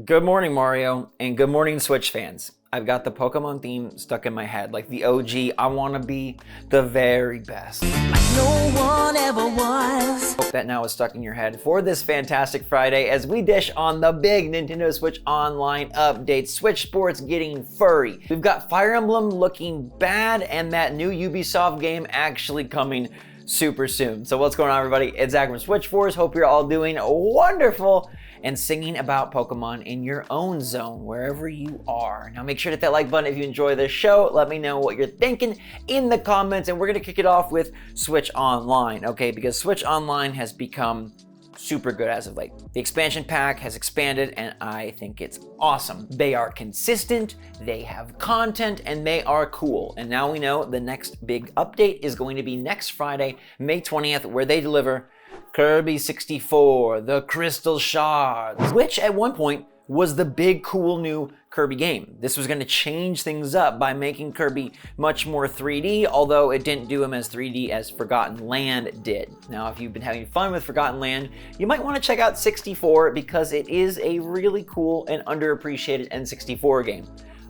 Good morning, Mario, and good morning, Switch fans. I've got the Pokemon theme stuck in my head, like the OG. I want to be the very best. Like no one ever was. Hope that now is stuck in your head for this fantastic Friday as we dish on the big Nintendo Switch Online update. SwitchForce getting furry. We've got Fire Emblem looking bad, and that new Ubisoft game actually coming super soon. So what's going on, everybody? It's Zach from SwitchForce. Hope you're all doing wonderful and singing about Pokemon in your own zone, wherever you are. Now make sure to hit that like button if you enjoy this show. Let me know what you're thinking in the comments, and we're gonna kick it off with Switch Online, okay? Because Switch Online has become super good as of late. The expansion pack has expanded, and I think it's awesome. They are consistent, they have content, and they are cool. And now we know the next big update is going to be next Friday, May 20th, where they deliver Kirby 64, the Crystal Shards, which at one point was the big cool new Kirby game. This was going to change things up by making Kirby much more 3D, although it didn't do him as 3D as Forgotten Land did. Now, if you've been having fun with Forgotten Land, you might want to check out 64 because it is a really cool and underappreciated N64 game.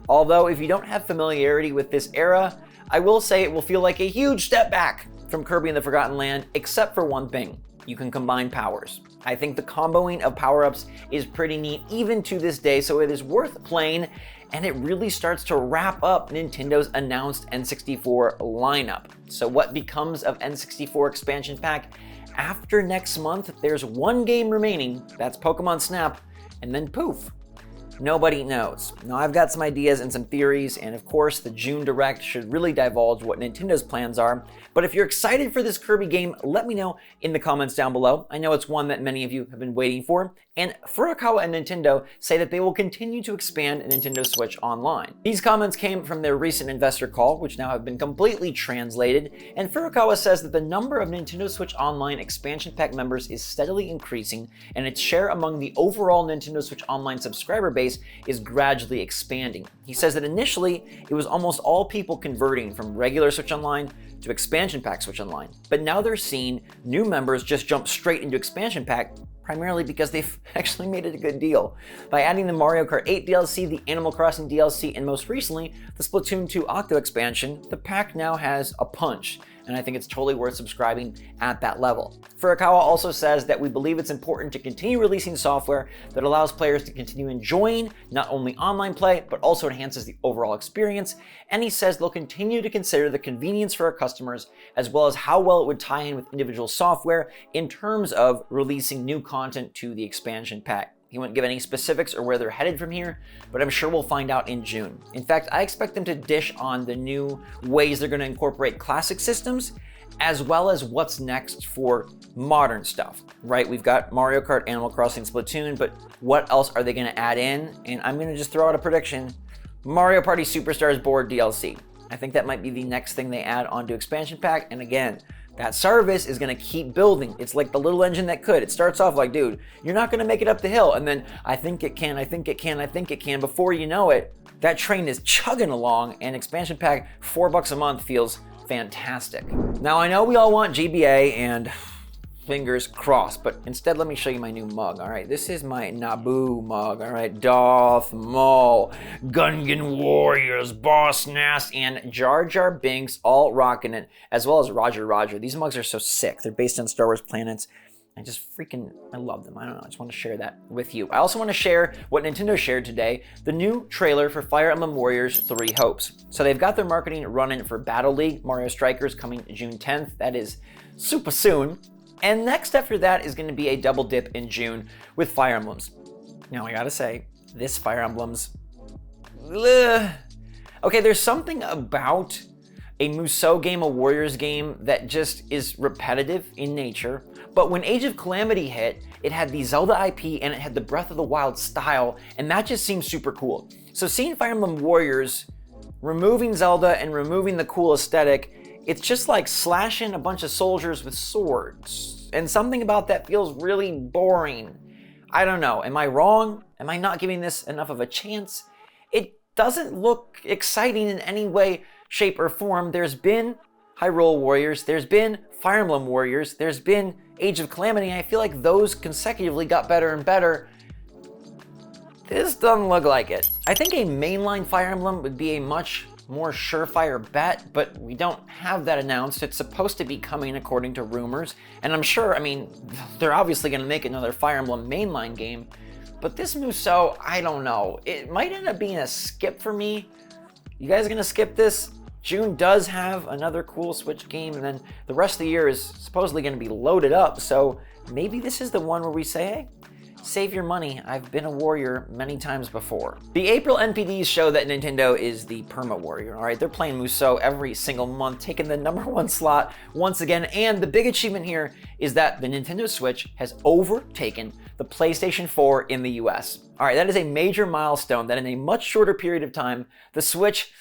Although, if you don't have familiarity with this era, I will say it will feel like a huge step back from Kirby and the Forgotten Land, except for one thing. You can combine powers. I think the comboing of power-ups is pretty neat even to this day, so it is worth playing, and it really starts to wrap up Nintendo's announced N64 lineup. So what becomes of N64 expansion pack? After next month, there's one game remaining, that's Pokemon Snap, and then poof. Nobody knows. Now, I've got some ideas and some theories, and of course, the June Direct should really divulge what Nintendo's plans are. But if you're excited for this Kirby game, let me know in the comments down below. I know it's one that many of you have been waiting for. And Furukawa and Nintendo say that they will continue to expand Nintendo Switch Online. These comments came from their recent investor call, which now have been completely translated. And Furukawa says that the number of Nintendo Switch Online expansion pack members is steadily increasing, and its share among the overall Nintendo Switch Online subscriber base is gradually expanding. He says that initially, it was almost all people converting from regular Switch Online to expansion pack Switch Online. But now they're seeing new members just jump straight into expansion pack, primarily because they've actually made it a good deal. By adding the Mario Kart 8 DLC, the Animal Crossing DLC, and most recently, the Splatoon 2 Octo expansion, the pack now has a punch, and I think it's totally worth subscribing at that level. Furukawa also says that we believe it's important to continue releasing software that allows players to continue enjoying not only online play, but also enhances the overall experience, and he says they'll continue to consider the convenience for our customers, as well as how well it would tie in with individual software in terms of releasing new content to the expansion pack. He wouldn't give any specifics or where they're headed from here, but I'm sure we'll find out in June. In fact, I expect them to dish on the new ways they're going to incorporate classic systems, as well as what's next for modern stuff, right? We've got Mario Kart, Animal Crossing, Splatoon, but what else are they going to add in? And I'm going to just throw out a prediction. Mario Party Superstars Board DLC. I think that might be the next thing they add onto expansion pack, and again, that service is going to keep building. It's like the little engine that could. It starts off like, dude, you're not going to make it up the hill. And then I think it can, I think it can, I think it can. Before you know it, that train is chugging along, and expansion pack $4 a month feels fantastic. Now, I know we all want GBA and fingers crossed, but instead let me show you my new mug, all right? This is my Naboo mug, all right? Darth Maul, Gungan Warriors, Boss Nass, and Jar Jar Binks all rocking it, as well as Roger Roger. These mugs are so sick. They're based on Star Wars planets. I love them. I don't know, I just want to share that with you. I also want to share what Nintendo shared today, the new trailer for Fire Emblem Warriors 3 Hopes. So they've got their marketing running for Battle League Mario Strikers coming June 10th. That is super soon. And next after that is going to be a double dip in June with Fire Emblems. Now I gotta say, this Fire Emblems, okay, there's something about a Musou game, a Warriors game, that just is repetitive in nature. But when Age of Calamity hit, it had the Zelda IP and it had the Breath of the Wild style, and that just seems super cool. So seeing Fire Emblem Warriors removing Zelda and removing the cool aesthetic, it's just like slashing a bunch of soldiers with swords. And something about that feels really boring. I don't know, am I wrong? Am I not giving this enough of a chance? It doesn't look exciting in any way, shape, or form. There's been Hyrule Warriors, there's been Fire Emblem Warriors, there's been Age of Calamity, and I feel like those consecutively got better and better. this doesn't look like it. I think a mainline Fire Emblem would be a much more surefire bet, but we don't have that announced. It's supposed to be coming according to rumors, and I'm sure, I mean, they're obviously gonna make another Fire Emblem mainline game, but this Musou, I don't know. It might end up being a skip for me. You guys gonna skip this? June does have another cool Switch game, and then the rest of the year is supposedly gonna be loaded up, so maybe this is the one where we say, hey, save your money, I've been a warrior many times before. The April NPDs show that Nintendo is the perma warrior, all right? They're playing Musou every single month, taking the #1 slot once again, and the big achievement here is that the Nintendo Switch has overtaken the PlayStation 4 in the US. All right, that is a major milestone that in a much shorter period of time, the Switch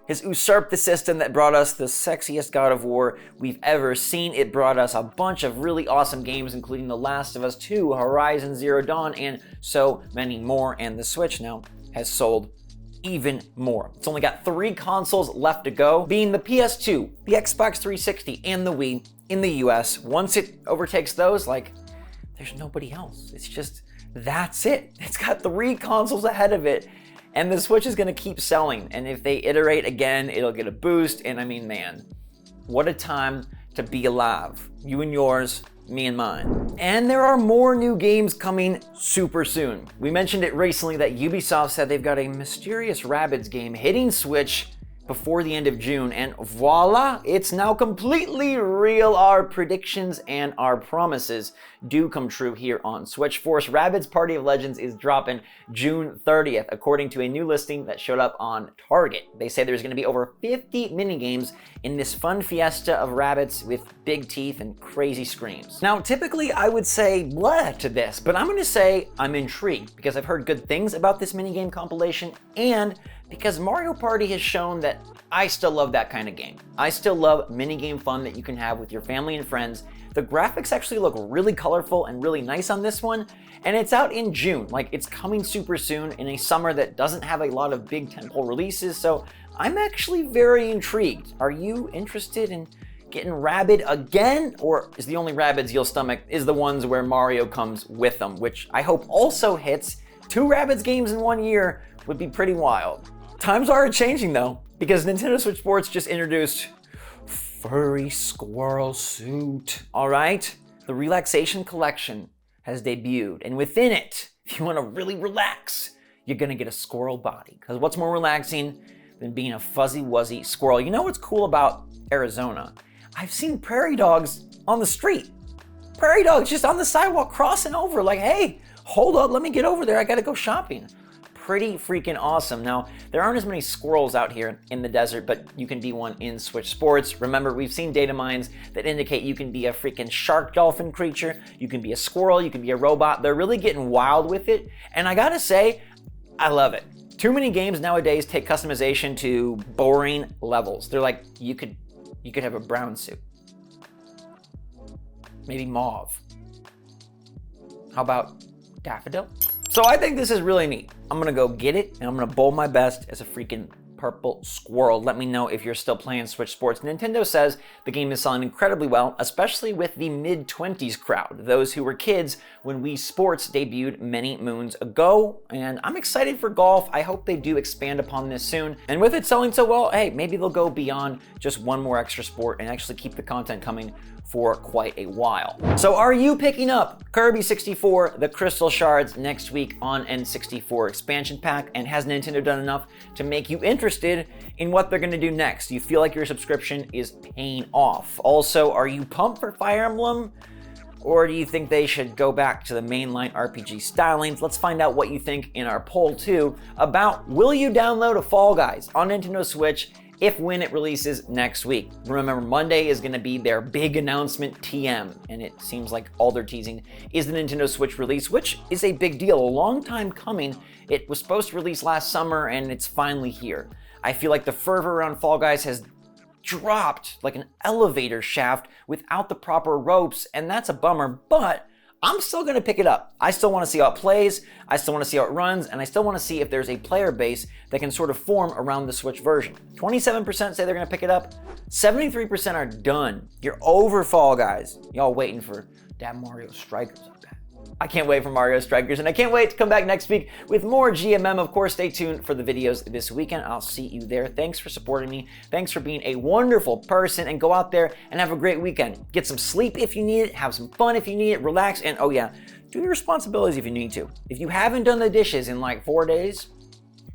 has usurped the system that brought us the sexiest God of War we've ever seen. It brought us a bunch of really awesome games, including The Last of Us 2, Horizon Zero Dawn, and so many more. And the Switch now has sold even more. It's only got 3 consoles left to go, being the PS2, the Xbox 360, and the Wii in the US. Once it overtakes those, like, there's nobody else. It's just, that's it. It's got 3 consoles ahead of it. And the Switch is gonna keep selling, and if they iterate again, it'll get a boost, and I mean, man, what a time to be alive. You and yours, me and mine. And there are more new games coming super soon. We mentioned it recently that Ubisoft said they've got a mysterious Rabbids game hitting Switch before the end of June, and voila, it's now completely real. Our predictions and our promises do come true here on SwitchForce. Rabbids Party of Legends is dropping June 30th, according to a new listing that showed up on Target. They say there's gonna be over 50 minigames in this fun fiesta of rabbits with big teeth and crazy screams. Now, typically I would say blah to this, but I'm gonna say I'm intrigued because I've heard good things about this minigame compilation, and because Mario Party has shown that I still love that kind of game. I still love minigame fun that you can have with your family and friends. The graphics actually look really colorful and really nice on this one, and it's out in June. Like, it's coming super soon in a summer that doesn't have a lot of big tentpole releases, so I'm actually very intrigued. Are you interested in getting Rabid again, or is the only Rabbids you'll stomach is the ones where Mario comes with them, which I hope also hits. 2 Rabbids games in 1 year would be pretty wild. Times are changing though, because Nintendo Switch Sports just introduced Furry Squirrel Suit. All right, the Relaxation Collection has debuted, and within it, if you want to really relax, you're gonna get a squirrel body. Because what's more relaxing than being a fuzzy wuzzy squirrel? You know what's cool about Arizona? I've seen prairie dogs on the street. Prairie dogs just on the sidewalk crossing over, like, hey, hold up, let me get over there, I gotta go shopping. Pretty freaking awesome. Now, there aren't as many squirrels out here in the desert, but you can be one in Switch Sports. Remember, we've seen data mines that indicate you can be a freaking shark dolphin creature, you can be a squirrel, you can be a robot. They're really getting wild with it, and I gotta say, I love it. Too many games nowadays take customization to boring levels. They're like, you could have a brown suit, maybe mauve. How about daffodil? So I think this is really neat. I'm gonna go get it, and I'm gonna bowl my best as a freaking purple squirrel. Let me know if you're still playing Switch Sports. Nintendo says the game is selling incredibly well, especially with the mid-20s crowd, those who were kids when Wii Sports debuted many moons ago. And I'm excited for golf. I hope they do expand upon this soon. And with it selling so well, hey, maybe they'll go beyond just one more extra sport and actually keep the content coming for quite a while. So are you picking up Kirby 64, the Crystal Shards next week on N64 expansion pack? And has Nintendo done enough to make you interested in what they're gonna do next? Do you feel like your subscription is paying off? Also, are you pumped for Fire Emblem? Or do you think they should go back to the mainline RPG stylings? Let's find out what you think in our poll too about will you download a Fall Guys on Nintendo Switch if when it releases next week. Remember, Monday is gonna be their big announcement TM, and it seems like all they're teasing is the Nintendo Switch release, which is a big deal, a long time coming. It was supposed to release last summer, and it's finally here. I feel like the fervor around Fall Guys has dropped like an elevator shaft without the proper ropes, and that's a bummer, but I'm still gonna pick it up. I still wanna see how it plays, I still wanna see how it runs, and I still wanna see if there's a player base that can sort of form around the Switch version. 27% say they're gonna pick it up, 73% are done. You're over Fall Guys. Y'all waiting for that Mario Strikers, I bet. I can't wait for Mario Strikers, and I can't wait to come back next week with more GMM. Of course, stay tuned for the videos this weekend. I'll see you there. Thanks for supporting me. Thanks for being a wonderful person, and go out there and have a great weekend. Get some sleep if you need it, have some fun if you need it, relax, and oh yeah, do your responsibilities if you need to. If you haven't done the dishes in like 4 days,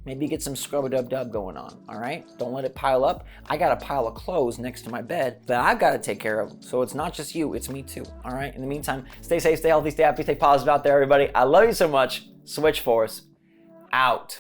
maybe get some scrub-a-dub-dub going on, all right? Don't let it pile up. I got a pile of clothes next to my bed that I've got to take care of. So it's not just you, it's me too, all right? In the meantime, stay safe, stay healthy, stay happy, stay positive out there, everybody. I love you so much. SwitchForce, out.